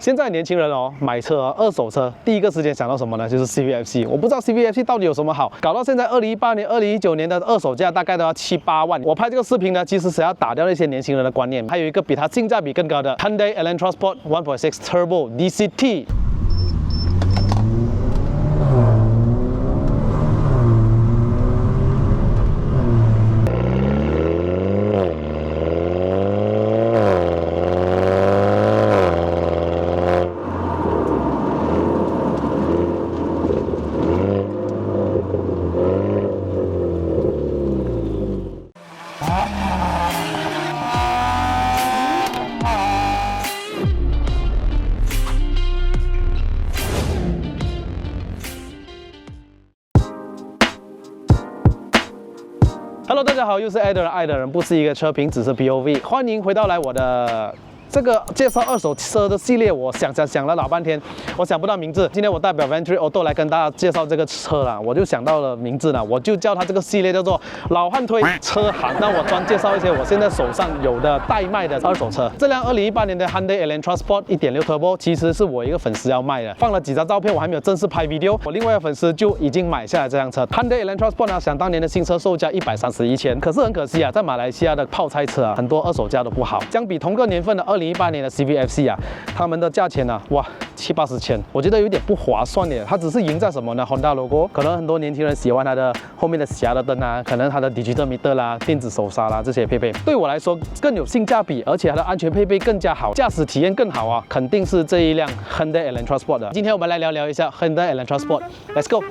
现在年轻人哦，买车二手车，第一个时间想到什么呢？就是 CVFC。我不知道 CVFC 到底有什么好，搞到现在2018年、2019年的二手价大概都要7、8万。我拍这个视频呢，其实是要打掉那些年轻人的观念。还有一个比它性价比更高的 Hyundai Elantra Sport 1.6 Turbo DCT。 Hello， 大家好，又是爱的人，爱的人不是一个车评，只是 POV。欢迎回到我的这个介绍二手车的系列。我想了老半天，我想不到名字。今天我代表 Venturi Auto 来跟大家介绍这个车啦，我就想到了名字了，我就叫它这个系列叫做老汉推车行。那我专介绍一些我现在手上有的代卖的二手车。这辆2018年的 Hyundai Elantra Sport 1.6 Turbo 其实是我一个粉丝要卖的，放了几张照片，我还没有正式拍 video， 我另外一个粉丝就已经买下来这辆车。Hyundai Elantra Sport 呢，想当年的新车售价131千，可是很可惜啊，在马来西亚的泡菜车啊，很多二手价都不好。相比同个年份的2018年的 CVFC 啊，他们的价钱啊，哇，70、80千，我觉得有点不划算耶。它只是赢在什么呢 ？Honda logo， 可能很多年轻人喜欢它的后面的斜的灯啊，可能它的 digital meter 啦、电子手刹啦这些配备，对我来说更有性价比，而且它的安全配备更加好，驾驶体验更好啊，肯定是这一辆 Hyundai Elantra Sport 的。今天我们来聊一下 Hyundai Elantra Sport，Let's go。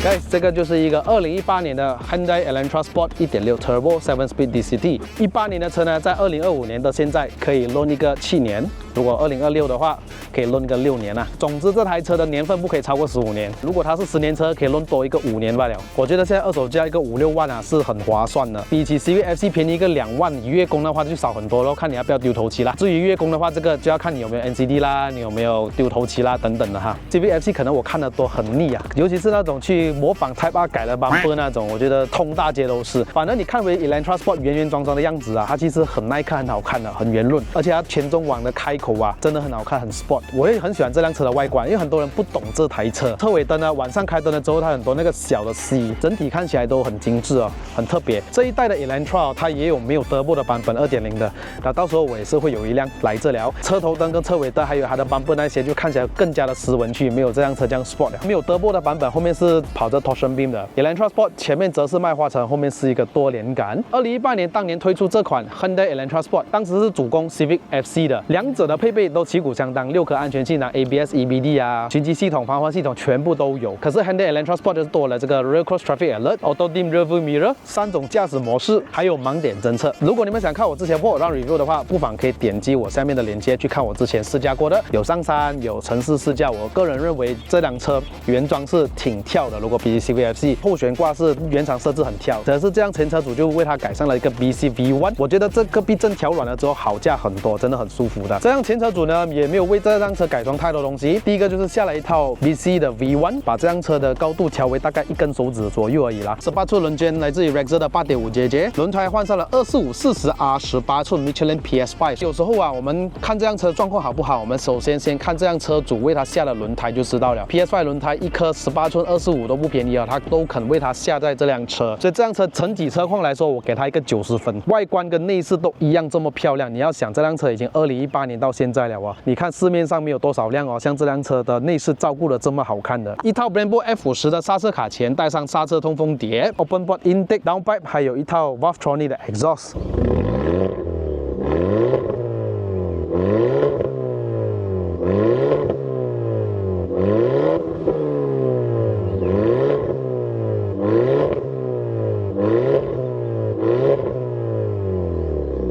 Guys， 这个就是一个2018年的 Hyundai Elantra Sport 1.6 Turbo 7-Speed DCT。18年的车呢，在2025年到现在可以 loan 一个7年，如果2026的话，可以 loan 一个6年啊。总之，这台车的年份不可以超过15年。如果它是10年车，可以 loan 多一个5年罢了。我觉得现在二手价一个5、6万啊，是很划算的。比起 CVFC 便宜一个2万，你月供的话就少很多咯，看你要不要丢头期啦。至于月供的话，这个就要看你有没有 NCD 啦，你有没有丢头期啦等等的哈。CVFC 可能我看的都很腻啊，尤其是那种去模仿 Type R 改了 bumper 那种，我觉得通大街都是。反正你看回 Elantra Sport 圆圆装装的样子啊，它其实很耐看、很好看的，很圆润，而且它前中网的开口啊，真的很好看，很 sport。我也很喜欢这辆车的外观，因为很多人不懂这台车。车尾灯呢，晚上开灯了之后，它很多那个小的 C， 整体看起来都很精致哦，很特别。这一代的 Elantra 它也有没有 Turbo 的版本 2.0 的，那到时候我也是会有一辆来这聊。车头灯跟车尾灯还有它的 bumper 那些，就看起来更加的斯文气，没有这辆车这样 sport 的。没有 Turbo 的版本，后面是跑着 torsion beam 的 Elantra Sport 前面则是麦花臣，后面是一个多连杆。2018年当年推出这款 Hyundai Elantra Sport， 当时是主攻 Civic FC 的，两者的配备都旗鼓相当，6颗安全气囊、ABS、EBD 啊，循迹系统、防滑系统全部都有。可是 Hyundai Elantra Sport 就是多了这个 Rear Cross Traffic Alert、Auto Dim Rear View Mirror 3种驾驶模式，还有盲点侦测。如果你们想看我之前或让 review 的话，不妨可以点击我下面的链接去看我之前试驾过的，有上山，有城市试驾。我个人认为这辆车原装是挺跳的，如果比起 CVFC 后悬挂是原厂设置很跳，只是这样前车主就为它改上了一个 BC V1， 我觉得这个避震调软了之后好驾很多，真的很舒服的。这样前车主呢也没有为这辆车改装太多东西，第一个就是下了一套 BC 的 V1， 把这辆车的高度调为大概1根手指左右而已啦。18寸轮圈来自于 Rexer 的 8.5JJ， 轮胎换上了25/40R 18寸 Michelin PS5。有时候啊，我们看这辆车状况好不好，我们首先看这辆车主为它下的轮胎就知道了。PS5 轮胎一颗18寸25都不便宜啊，它都肯为它下在这辆车，所以这辆车整体车况来说，我给它一个90分，外观跟内饰都一样这么漂亮。你要想这辆车已经2018年到现在了啊，你看市面上没有多少辆哦，像这辆车的内饰照顾的这么好看的，一套 Brembo F50的刹车卡钳，带上刹车通风碟 ，Open Board Intake Downpipe， 还有一套 Valvetronic 的 Exhaust。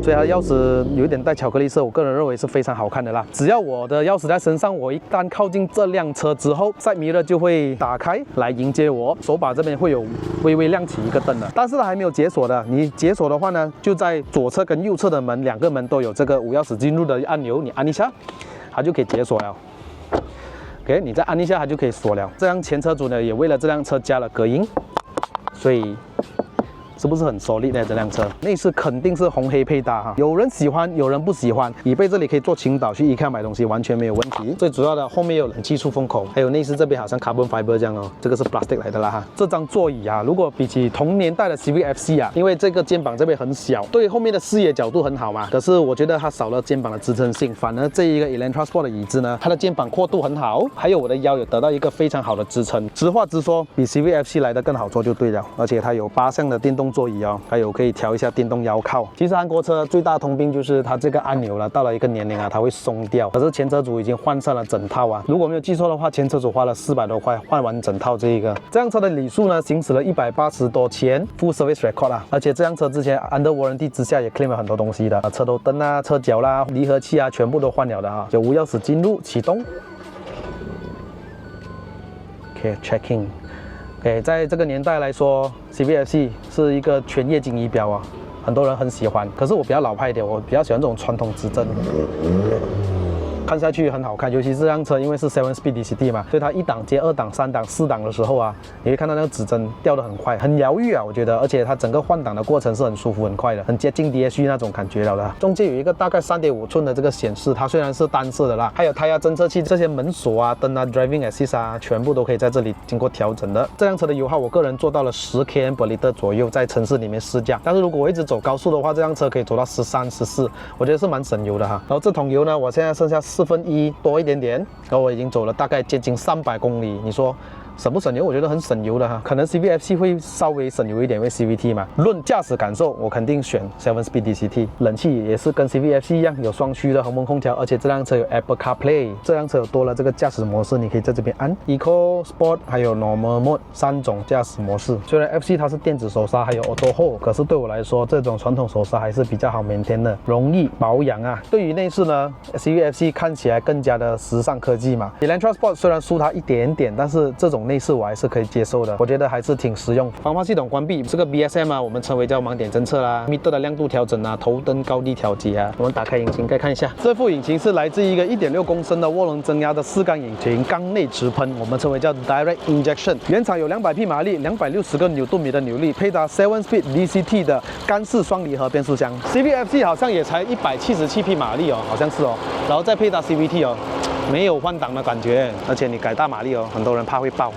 所以它的钥匙有一点带巧克力色，我个人认为是非常好看的啦。只要我的钥匙在身上，我一旦靠近这辆车之后，Side Mirror就会打开来迎接我，手把这边会有微微亮起一个灯的，但是它还没有解锁的。你解锁的话呢，就在左侧跟右侧的门，两个门都有这个无钥匙进入的按钮，你按一下，它就可以解锁了。OK， 你再按一下，它就可以锁了。这辆前车主呢，也为了这辆车加了隔音，所以是不是很 solid 呢？这辆车内饰肯定是红黑配搭哈，有人喜欢，有人不喜欢。椅背这里可以做倾倒，去IKEA买东西完全没有问题。最主要的后面有冷气出风口，还有内饰这边好像 carbon fiber 这样哦，这个是 plastic 来的啦哈。这张座椅啊，如果比起同年代的 CVFC 啊，因为这个肩膀这边很小，对后面的视野角度很好嘛，可是我觉得它少了肩膀的支撑性，反而这一个 Elantra Sport 的椅子呢，它的肩膀阔度很好，还有我的腰有得到一个非常好的支撑。直话直说，比 CVFC 来的更好坐就对了，而且它有8项的电动座椅哦，还有可以调一下电动腰靠。其实韩国车最大的通病就是它这个按钮了，到了一个年龄啊，它会松掉。可是前车主已经换上了整套啊，如果没有记错的话，前车主花了400多块换完整套这一个。这辆车的里数呢，行驶了180多千 ，Full Service Record 啊，而且这辆车之前 Under Warranty 之下也 claim 了很多东西的，车头灯啊、车脚啦、离合器啊，全部都换了的啊。有无钥匙进入启动。OK，checking。OK， 在这个年代来说 ，CVFC 是一个全液晶仪表啊，很多人很喜欢。可是我比较老派一点，我比较喜欢这种传统指针。看下去很好看，尤其是这辆车，因为是 7-speed DCT 嘛，所以它1档接2档、3档、4档的时候啊，你会看到那个指针掉得很快，很疗愈啊，我觉得，而且它整个换挡的过程是很舒服、很快的，很接近 DSG 那种感觉了的。中间有一个大概3.5寸的这个显示，它虽然是单色的啦，还有胎压侦测器，这些门锁啊、灯啊、Driving Assist 啊，全部都可以在这里经过调整的。这辆车的油耗，我个人做到了10 km/L 左右，在城市里面试驾。但是如果我一直走高速的话，这辆车可以走到13、14，我觉得是蛮省油的哈。然后这桶油呢，我现在剩下1/4多一点点，然后我已经走了大概接近300公里，你说省不省油？我觉得很省油的哈，可能 CVFC 会稍微省油一点，因为 CVT 嘛。论驾驶感受，我肯定选 7-speed DCT。冷气也是跟 CVFC 一样，有双区的恒温空调，而且这辆车有 Apple CarPlay。这辆车有多了这个驾驶模式，你可以在这边按 Eco、Sport 还有 Normal Mode 3种驾驶模式。虽然 FC 它是电子手刹还有 Auto Hold， 可是对我来说，这种传统手刹还是比较好maintain的，容易保养啊。对于内饰呢 ，CVFC 看起来更加的时尚科技嘛。Elantra Sport 虽然输它一点点，但是这种内饰我还是可以接受的，我觉得还是挺实用。防滑系统关闭，这个 BSM 啊，我们称为叫盲点侦测啦，meter 的亮度调整啊，头灯高低调节啊。我们打开引擎盖看一下，这副引擎是来自一个1.6公升的涡轮增压的4缸引擎，缸内直喷，我们称为叫 Direct Injection。原厂有200匹马力，260个Nm的扭力，配搭 7-speed DCT 的干式双离合变速箱。CVFC 好像也才177匹马力哦，好像是哦，然后再配搭 CVT 哦。没有换挡的感觉，而且你改大马力哦，很多人怕会爆，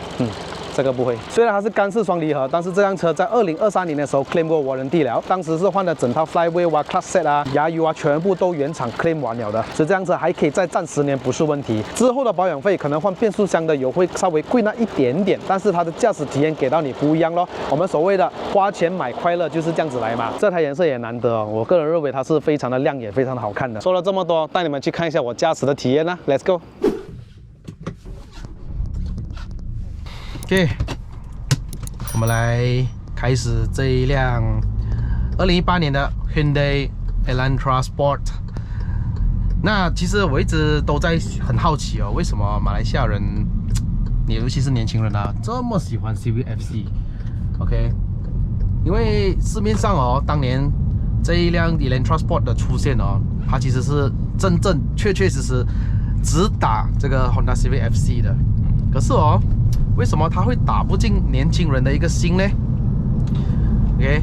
这个不会。虽然它是干式双离合，但是这辆车在2023年的时候 claim 过 warranty 了，当时是换了整套 flywheel 啊、clutch set 啊、牙油啊，全部都原厂 claim 完了的，所以这辆车还可以再战10年不是问题。之后的保养费可能换变速箱的油会稍微贵那一点点，但是它的驾驶体验给到你不一样咯。我们所谓的花钱买快乐就是这样子来嘛。这台颜色也难得哦，我个人认为它是非常的亮眼、非常的好看的。说了这么多，带你们去看一下我驾驶的体验啦 ，Let's go。OK， 我们来开始这一辆2018年的 Hyundai Elantra Sport。那其实我一直都在很好奇哦，为什么马来西亚人，尤其是年轻人啊，这么喜欢 CVFC？OK， 因为市面上哦，当年这一辆 Elantra Sport 的出现哦，它其实是真正确实只打这个 Honda CVFC 的。可是哦，为什么它会打不进年轻人的一个心呢 ？OK，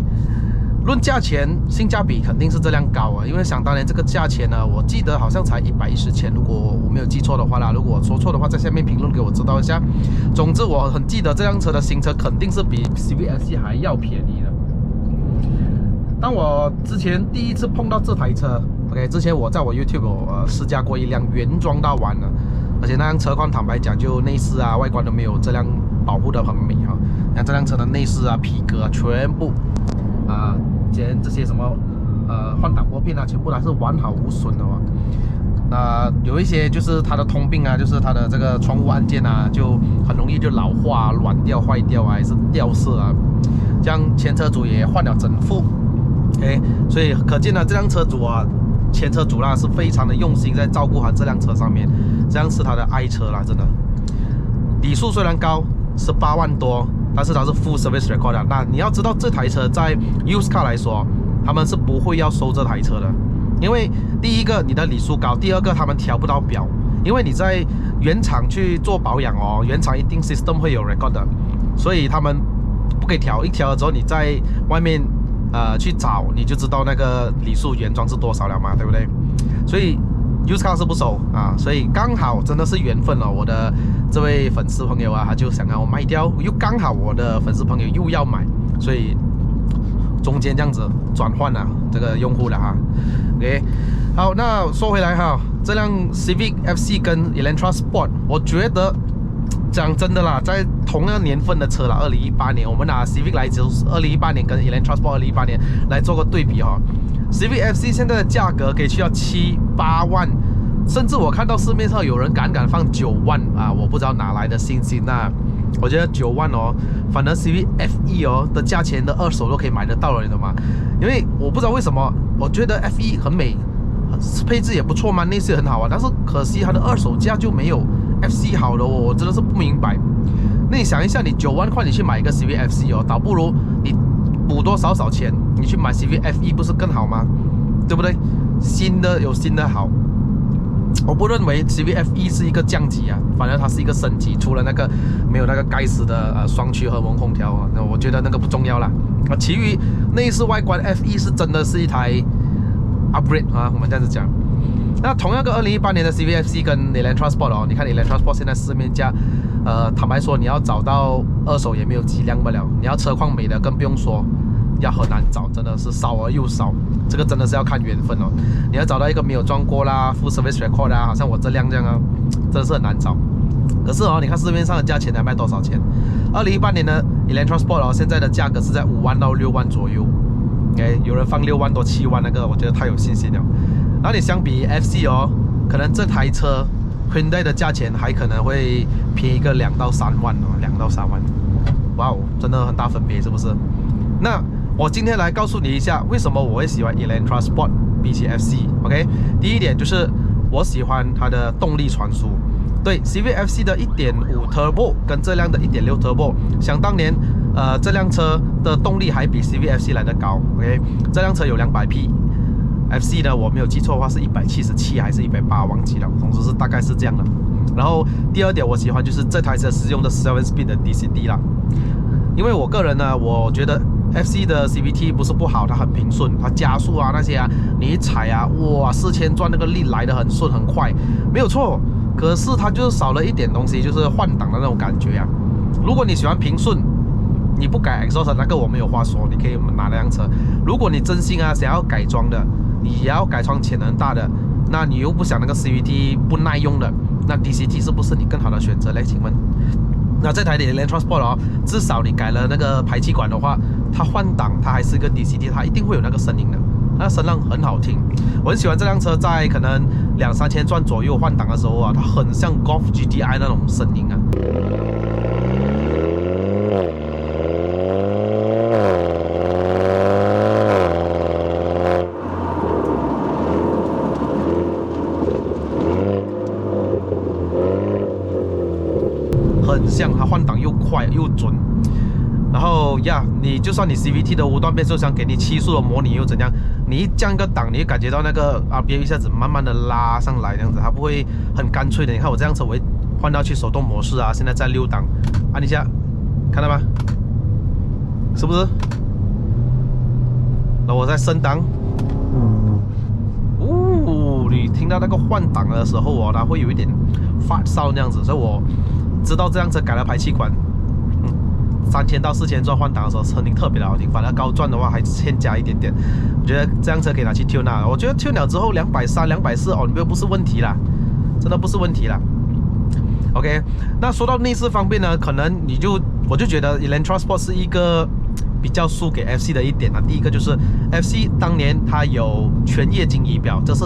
论价钱，性价比肯定是这辆高啊，因为想当年这个价钱呢，我记得好像才110千，如果我没有记错的话啦，如果我说错的话，在下面评论给我知道一下。总之，我很记得这辆车的新车肯定是比 CVFC 还要便宜的。当我之前第一次碰到这台车 ，OK， 之前我在我 YouTube 试驾过一辆原装到完了。而且那辆车况，坦白讲，就内饰啊、外观都没有这辆保护的很美哈。像这辆车的内饰啊、皮革啊，全部这些什么换挡拨片啊，全部还是完好无损的哦。有一些就是它的通病啊，就是它的这个窗户按键啊，就很容易就老化、软掉、坏掉啊，还是掉色啊。这样前车主也换了整副，OK， 所以可见呢，这辆车主啊。前车主啦是非常的用心在照顾他这辆车上面，这样是他的爱车啦，真的。底数虽然高18万多，但是它是 full service record 的。那你要知道这台车在 used car 来说，他们是不会要收这台车的，因为第一个你的里数高，第二个他们调不到表，因为你在原厂去做保养哦，原厂一定 system 会有 record 的，所以他们不可以调，一调了之后你在外面去找，你就知道那个里数原装是多少了嘛，对不对？所以 used car 是不收啊，所以刚好真的是缘分了。我的这位粉丝朋友啊，他就想要卖掉，又刚好我的粉丝朋友又要买，所以中间这样子转换了这个用户了哈。OK， 好，那说回来哈，这辆 Civic FC 跟 Elantra Sport， 我觉得讲真的啦，在同样年份的车啦，2018年，我们拿 Civic 来就是2018年跟 Elantra Sport 2018年来做个对比哈。Civic FC 现在的价格可以去到7、8万，甚至我看到市面上有人敢放9万啊，我不知道哪来的信心那我觉得9万哦，反正 Civic FE 哦的价钱的二手都可以买得到了，你懂吗？因为我不知道为什么，我觉得 FE 很美，配置也不错嘛，内饰也很好啊，但是可惜它的二手价就没有 FC 好的哦，我真的是不明白。那你想一下，你9万块你去买一个 Civic FC 哦，倒不如你补多少钱，你去买 Civic FE 不是更好吗？对不对？新的有新的好。我不认为 Civic FE 是一个降级啊，反正它是一个升级，除了那个没有那个该死的双区恒温空调啊，那我觉得那个不重要啦。其余内饰外观 FE 是真的是一台 upgrade 啊，我们这样子讲。那同样个2018年的 Civic FC 跟 Elantra Sport 哦，你看 Elantra Sport 现在市面价，坦白说你要找到二手也没有几辆不了，你要车况美的更不用说。要很难找，真的是少而又少，这个真的是要看缘分哦。你要找到一个没有撞过啦 ，full service record 啦，好像我这辆这样啊，真的是很难找。可是哦，你看市面上的价钱才卖多少钱？2018年的 Elantra Sport 哦，现在的价格是在5万到6万左右。OK， 有人放6万多、7万那个，我觉得太有信心了。然后你相比 FC 哦，可能这台车 Hyundai 的价钱还可能会便宜个2到3万哦，2到3万。哇哦，真的很大分别，是不是？那我今天来告诉你一下，为什么我会喜欢 Elantra Sport 比起 FC。OK， 第一点就是我喜欢它的动力传输。对 ，Civic FC 的1.5 Turbo 跟这辆的1.6 Turbo， 想当年，这辆车的动力还比 Civic FC 来得高。OK， 这辆车有200匹 ，FC 呢我没有记错的话是177还是180，忘记了，总之是大概是这样的。然后第二点我喜欢就是这台车使用的7 Speed 的 DCT 啦，因为我个人呢，我觉得 FC 的 CVT 不是不好，它很平顺，它加速啊那些啊，你一踩啊，哇，4000转那个力来得很顺很快，没有错。可是它就是少了一点东西，就是换挡的那种感觉啊。如果你喜欢平顺，你不改 exhaust 那个我没有话说，你可以拿那辆车。如果你真心啊想要改装的，你也要改装潜能大的，那你又不想那个 CVT 不耐用的，那 DCT 是不是你更好的选择嘞？请问？那这台的 Elantra Sport 哦，至少你改了那个排气管的话，它换挡它还是个 DCT， 它一定会有那个声音的，那声浪很好听。我很喜欢这辆车，在可能2、3千转左右换挡的时候啊，它很像 Golf GTI 那种声音啊。很像，它换挡又快又准，然后呀，你就算你 CVT 的无段变速箱给你7速的模拟又怎样？你一降个档，你会感觉到那个 RPM 一下子慢慢的拉上来，这样子它不会很干脆的。你看我这辆车，我会换到去手动模式啊，现在在6档，按一下，看到吗？是不是？那我在升档，你听到那个换挡的时候哦，它会有一点发烧那样子，所以我知道这辆车改了排气管，3000到4000转换挡的时候声音特别的好听，反而高转的话还欠加一点点。我觉得这辆车可以拿去 tune 啊，我觉得 tune 了之后230、240哦，不是问题啦，真的不是问题啦。OK， 那说到内饰方面呢，可能我就觉得 Elantra Sport 是一个比较输给 FC 的一点啊。第一个就是 FC 当年它有全液晶仪表，这是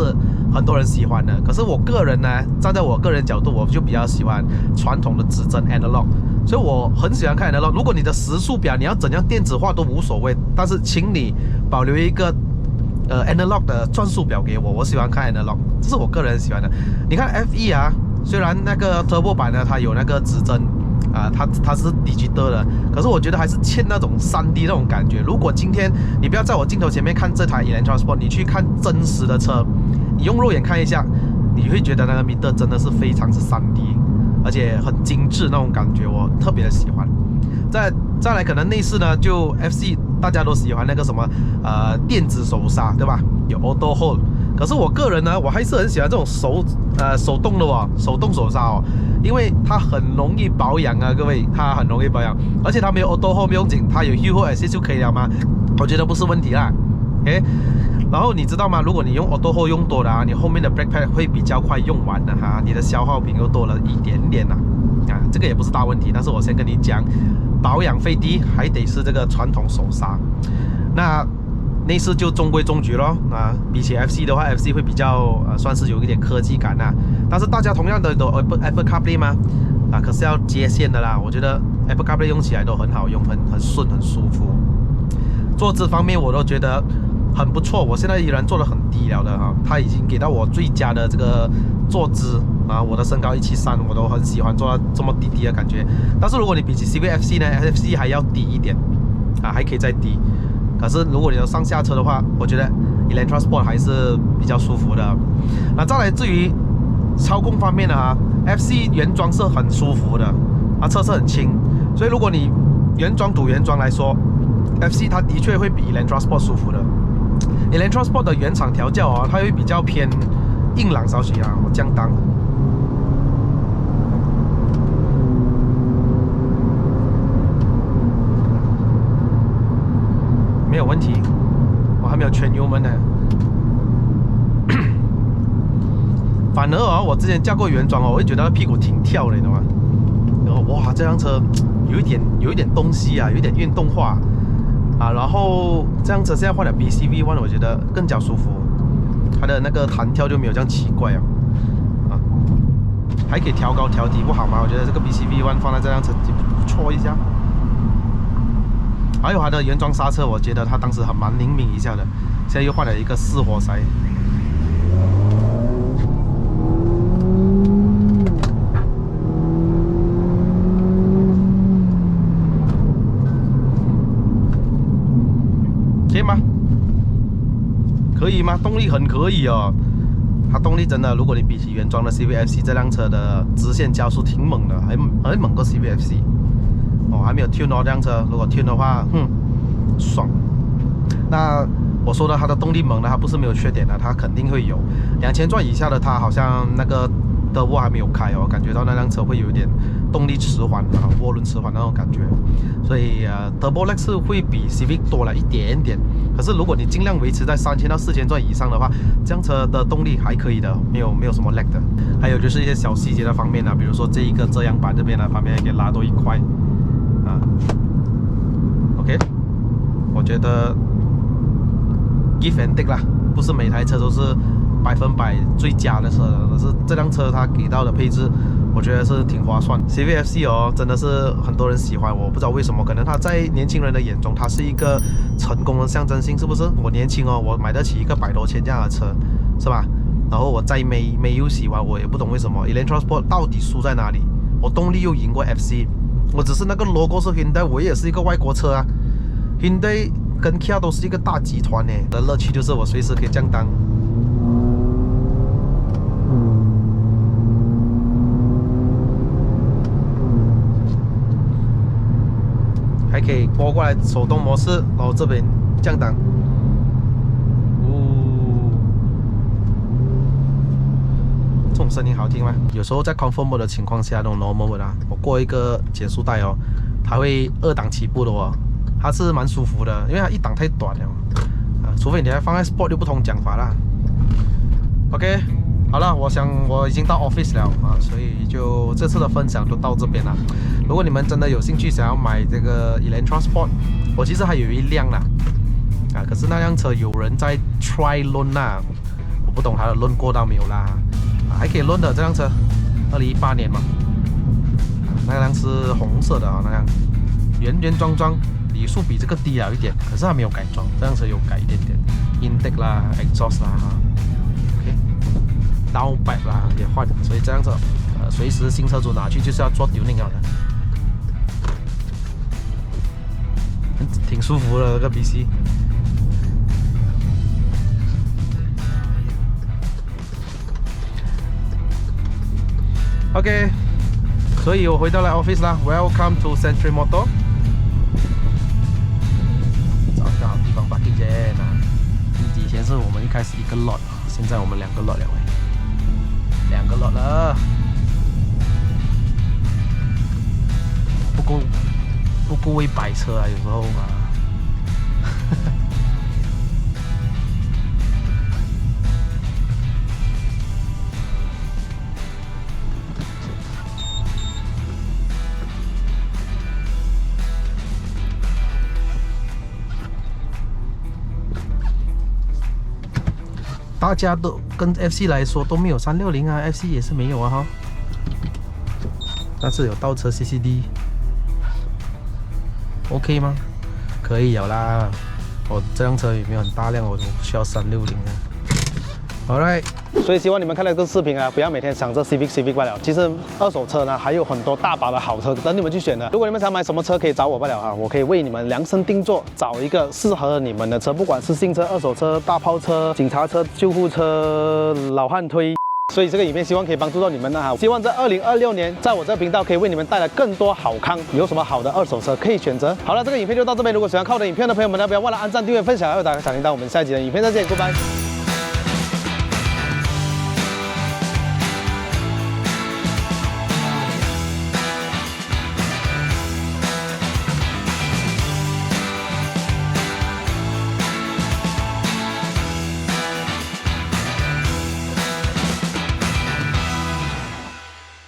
很多人喜欢的。可是我个人呢，站在我个人角度，我就比较喜欢传统的指针 analog， 所以我很喜欢看 analog。如果你的时速表你要怎样电子化都无所谓，但是请你保留一个analog 的转速表给我，我喜欢看 analog， 这是我个人喜欢的。你看 FE 啊，虽然那个 Turbo 版呢，它有那个指针它是 digital 的，可是我觉得还是欠那种3D 那种感觉。如果今天你不要在我镜头前面看这台 Elantra Sport， 你去看真实的车，你用肉眼看一下，你会觉得那个 meter 真的是非常是3D， 而且很精致那种感觉，我特别的喜欢。再来可能内饰呢，就 FC 大家都喜欢那个什么电子手刹，对吧？有 Auto Hold。可是我个人呢，我还是很喜欢这种手动的手动手刹哦，因为它很容易保养啊，各位，它很容易保养，而且它没有 Auto Hold 不用紧，它有 Hill Hold Assist 就可以了嘛，我觉得不是问题啦。OK， 然后你知道吗？如果你用 Auto Hold 用多了啊，你后面的 Brake Pad 会比较快用完的哈，你的消耗品又多了一点点啦。这个也不是大问题，但是我先跟你讲，保养费低，还得是这个传统手刹。那内饰就中规中矩咯比起 FC 的话 ，FC 会比较算是有一点科技感但是大家同样的都 Apple CarPlay 吗？可是要接线的啦。我觉得 Apple CarPlay 用起来都很好用，很顺，很舒服。坐姿方面我都觉得很不错，我现在依然坐得很低了的它已经给到我最佳的这个坐姿我的身高173，我都很喜欢坐到这么低的感觉。但是如果你比起 CVFC 呢 ，FC 还要低一点还可以再低。可是如果你要上下车的话，我觉得 Elantra Sport 还是比较舒服的。那再来至于操控方面呢，FC 原装是很舒服的，车是很轻，所以如果你原装赌原装来说 ，FC 它的确会比 Elantra Sport 舒服的。Elantra Sport 的原厂调教它会比较偏硬朗少许我降档。没有问题，我还没有全油门呢。反而我之前驾过原装我会觉得它屁股挺跳的，你懂吗？然后哇，这辆车有一点东西有一点运动化然后这辆车现在换了 BCV1， 我觉得更加舒服，它的那个弹跳就没有这样奇怪还可以调高调低，不好吗？我觉得这个 BCV1 放在这辆车不错一下。还有它的原装刹车，我觉得它当时蛮灵敏一下的，现在又换了一个4活塞。可以吗？可以吗？动力很可以它动力真的，如果你比起原装的 CVFC 这辆车的直线加速挺猛的，还猛过 CVFC。还没有 tune 这辆车，如果 tune 的话，爽。那我说的它的动力猛呢，它不是没有缺点的，它肯定会有。2000转以下的它好像那个德沃还没有开感觉到那辆车会有一点动力迟缓涡轮迟缓那种感觉。所以Turbo lag 是会比 Civic 多了一点点。可是如果你尽量维持在3000到4000转以上的话，这辆车的动力还可以的，没有什么 lag 的。还有就是一些小细节的方面比如说这一个遮阳板这边旁边可以拉多一块。OK， 我觉得 give and take 啦，不是每台车都是100%最佳的车，可是这辆车它给到的配置，我觉得是挺划算。CVFC 真的是很多人喜欢，我不知道为什么，可能它在年轻人的眼中，它是一个成功的象征性，是不是？我年轻我买得起一个100多千这样的车，是吧？然后我再没有喜欢，我也不懂为什么 Elantra Sport 到底输在哪里？我动力又赢过 FC。我只是那个 logo 是 Hyundai， 我也是一个外国车Hyundai 跟 Kia 都是一个大集团的乐趣就是我随时可以降档。还可以拨过来手动模式，然后这边降档。这种声音好听吗？有时候在 Comfort Mode 的情况下，那种 Normal Mode 我过一个减速带它会2档起步的它是蛮舒服的，因为它1档太短了除非你还放在 Sport 就不同讲法啦。OK， 好了，我想我已经到 Office 了所以就这次的分享就到这边了。如果你们真的有兴趣想要买这个 Elantra Sport， 我其实还有一辆啦可是那辆车有人在 try loan 我不懂它的 loan 过到没有啦。还可以论的这辆车，2018年嘛，那辆是红色的那辆原装，里数比这个低了一点，可是它没有改装，这辆车有改一点点 ，intake 啦 ，exhaust 啦，OK，downpipe 啦也换，所以这辆车随时新车主拿去就是要做 tuning 的，挺舒服的这个 BC。OK， 所以我回到了 office 啦 ，Welcome to Century Motor。开始1个 lot， 现在我们2个 lot 了，2个 lot 了，不够位摆车啊，有时候啊。大家都跟 FC 来说都没有360啊 ，FC 也是没有啊哈。但是有倒车 CCD。OK 吗？可以有啦。我这辆车也没有很大辆，我需要360啊。Alright， 所以希望你们看了这个视频啊，不要每天想着 Civic 罢了。其实二手车呢还有很多大把的好车等你们去选的。如果你们想买什么车，可以找我罢了啊，我可以为你们量身定做，找一个适合你们的车，不管是新车、二手车、大炮车、警察车、救护车、老汉推。所以这个影片希望可以帮助到你们哈，希望在2026年，在我这个频道可以为你们带来更多好康。有什么好的二手车可以选择？好了，这个影片就到这边。如果喜欢看我的影片的朋友们呢，不要忘了按赞、订阅、分享，还有打开小铃铛。我们下一集的影片再见，拜拜。